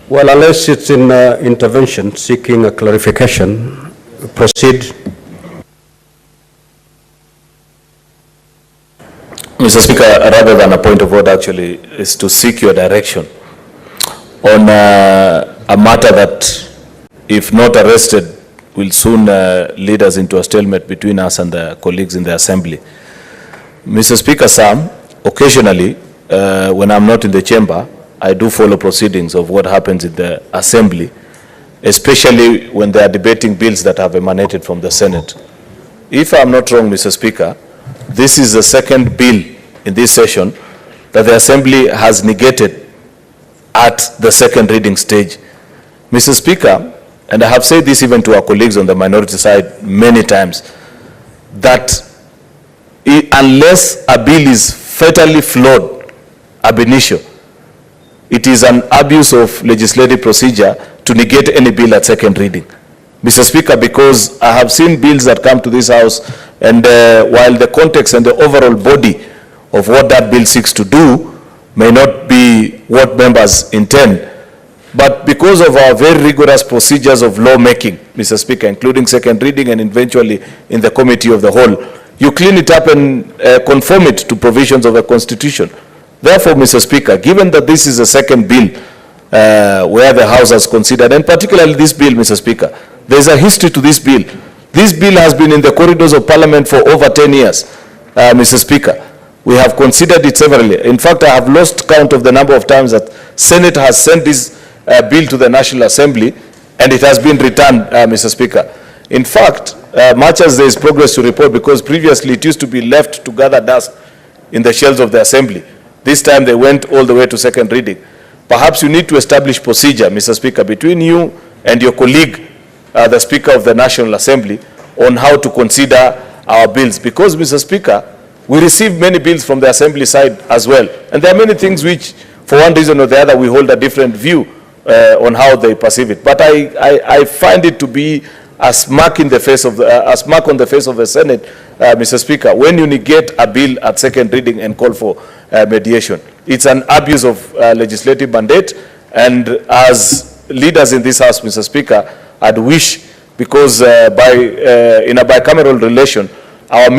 Well, unless it's in intervention, seeking a clarification, proceed. Mr. Speaker, rather than a point of order, actually, is to seek your direction on a matter that, if not arrested, will soon lead us into a stalemate between us and the colleagues in the Assembly. Mr. Speaker, Sam, occasionally, when I'm not in the chamber, I do follow proceedings of what happens in the Assembly, especially when they are debating bills that have emanated from the Senate. If I'm not wrong, Mr. Speaker, this is the second bill in this session that the Assembly has negated at the second reading stage. Mr. Speaker, and I have said this even to our colleagues on the minority side many times, that unless a bill is fatally flawed ab initio, it is an abuse of legislative procedure to negate any bill at second reading. Mr. Speaker, because I have seen bills that come to this House, and while the context and the overall body of what that bill seeks to do may not be what members intend, but because of our very rigorous procedures of lawmaking, Mr. Speaker, including second reading and eventually in the committee of the whole, you clean it up and conform it to provisions of the Constitution. Therefore, Mr. Speaker, given that this is a second bill where the House has considered, and particularly this bill, Mr. Speaker, there is a history to this bill. This bill has been in the corridors of Parliament for over 10 years, Mr. Speaker. We have considered it severally. In fact, I have lost count of the number of times that Senate has sent this bill to the National Assembly, and it has been returned, Mr. Speaker. In fact, much as there is progress to report, because previously it used to be left to gather dust in the shelves of the Assembly. This time they went all the way to second reading. Perhaps you need to establish procedure, Mr. Speaker, between you and your colleague, the Speaker of the National Assembly, on how to consider our bills. Because, Mr. Speaker, we receive many bills from the Assembly side as well. And there are many things which, for one reason or the other, we hold a different view on how they perceive it. But I find it to be a smack in the face of a smack on the face of the Senate, Mr. Speaker, when you negate a bill at second reading and call for mediation. It's an abuse of legislative mandate, and as leaders in this House, Mr. Speaker, I'd wish, because in a bicameral relation, our